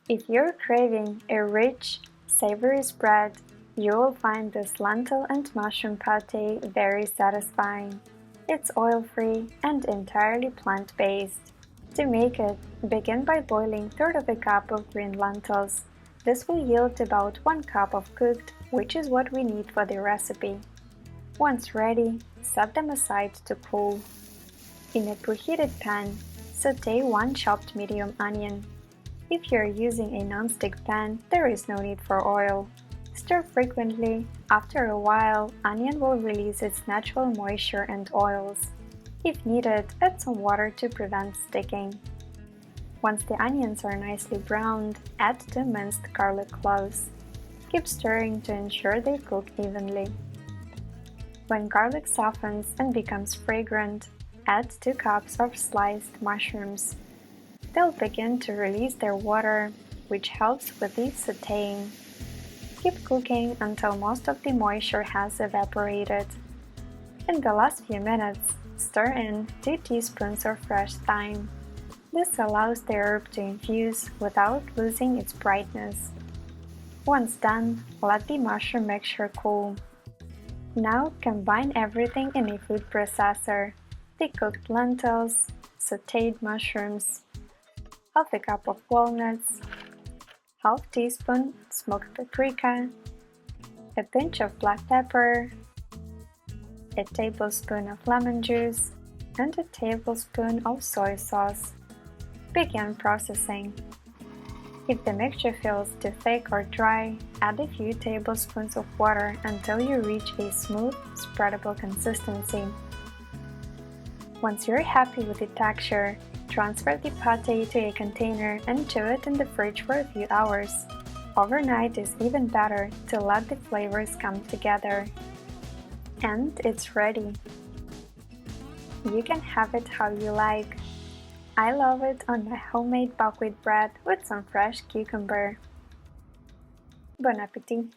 If you're craving a rich, savory spread, you will find this lentil and mushroom pâté very satisfying. It's oil-free and entirely plant-based. To make it, begin by boiling third of a cup of green lentils. This will yield about 1 cup of cooked, which is what we need for the recipe. Once ready, set them aside to cool. In a preheated pan, sauté 1 chopped medium onion. If you're using a non-stick pan, there is no need for oil. Stir frequently. After a while, onion will release its natural moisture and oils. If needed, add some water to prevent sticking. Once the onions are nicely browned, add the minced garlic cloves. Keep stirring to ensure they cook evenly. When garlic softens and becomes fragrant, add 2 cups of sliced mushrooms. They'll begin to release their water, which helps with the sautéing. Keep cooking until most of the moisture has evaporated. In the last few minutes, stir in 2 teaspoons of fresh thyme. This allows the herb to infuse without losing its brightness. Once done, let the mushroom mixture cool. Now combine everything in a food processor: the cooked lentils, sautéed mushrooms, half a cup of walnuts, half teaspoon smoked paprika, a pinch of black pepper, a tablespoon of lemon juice, and a tablespoon of soy sauce. Begin processing. If the mixture feels too thick or dry, add a few tablespoons of water until you reach a smooth, spreadable consistency. Once you're happy with the texture, transfer the pâté to a container and chew it in the fridge for a few hours. Overnight is even better to let the flavors come together. And it's ready. You can have it how you like. I love it on my homemade buckwheat bread with some fresh cucumber. Bon appétit!